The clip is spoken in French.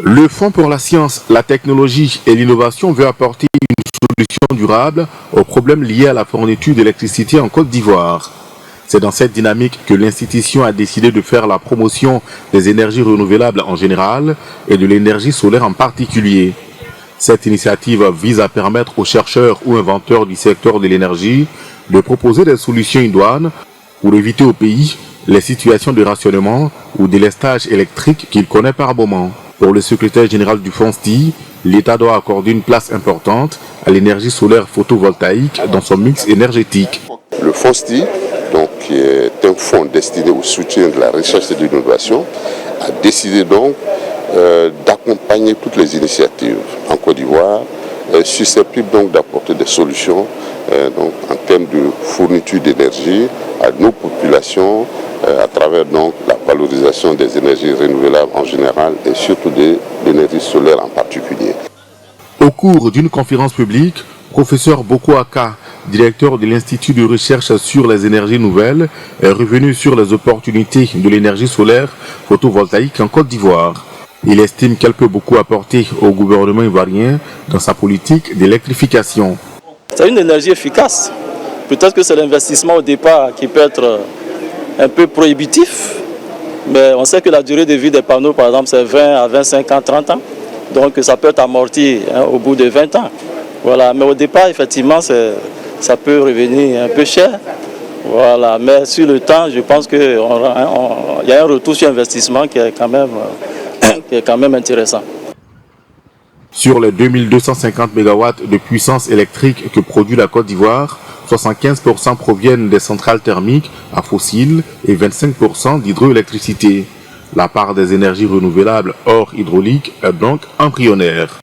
Le Fonds pour la science, la technologie et l'innovation veut apporter une solution durable aux problèmes liés à la fourniture d'électricité en Côte d'Ivoire. C'est dans cette dynamique que l'institution a décidé de faire la promotion des énergies renouvelables en général et de l'énergie solaire en particulier. Cette initiative vise à permettre aux chercheurs ou inventeurs du secteur de l'énergie de proposer des solutions idoines pour éviter au pays les situations de rationnement ou délestage électrique qu'il connaît par moment. Pour le secrétaire général du FONSTI, l'État doit accorder une place importante à l'énergie solaire photovoltaïque dans son mix énergétique. Le FONSTI, donc, qui est un fonds destiné au soutien de la recherche et de l'innovation, a décidé donc d'accompagner toutes les initiatives en Côte d'Ivoire susceptibles donc d'apporter des solutions donc, en termes de fourniture d'énergie à nos populations à travers donc la valorisation des énergies renouvelables en général et surtout de l'énergie solaire en particulier. Au cours d'une conférence publique, professeur Boko Aka, directeur de l'Institut de recherche sur les énergies nouvelles, est revenu sur les opportunités de l'énergie solaire photovoltaïque en Côte d'Ivoire. Il estime qu'elle peut beaucoup apporter au gouvernement ivoirien dans sa politique d'électrification. C'est une énergie efficace. Peut-être que c'est l'investissement au départ qui peut être un peu prohibitif, mais on sait que la durée de vie des panneaux, par exemple, c'est 20 à 25 ans, 30 ans. Donc ça peut être amorti au bout de 20 ans. Voilà. Mais au départ, effectivement, ça peut revenir un peu cher. Voilà. Mais sur le temps, je pense qu'il y a un retour sur investissement qui est quand même intéressant. Sur les 2250 MW de puissance électrique que produit la Côte d'Ivoire, 75% proviennent des centrales thermiques à fossiles et 25% d'hydroélectricité. La part des énergies renouvelables hors hydraulique est donc embryonnaire.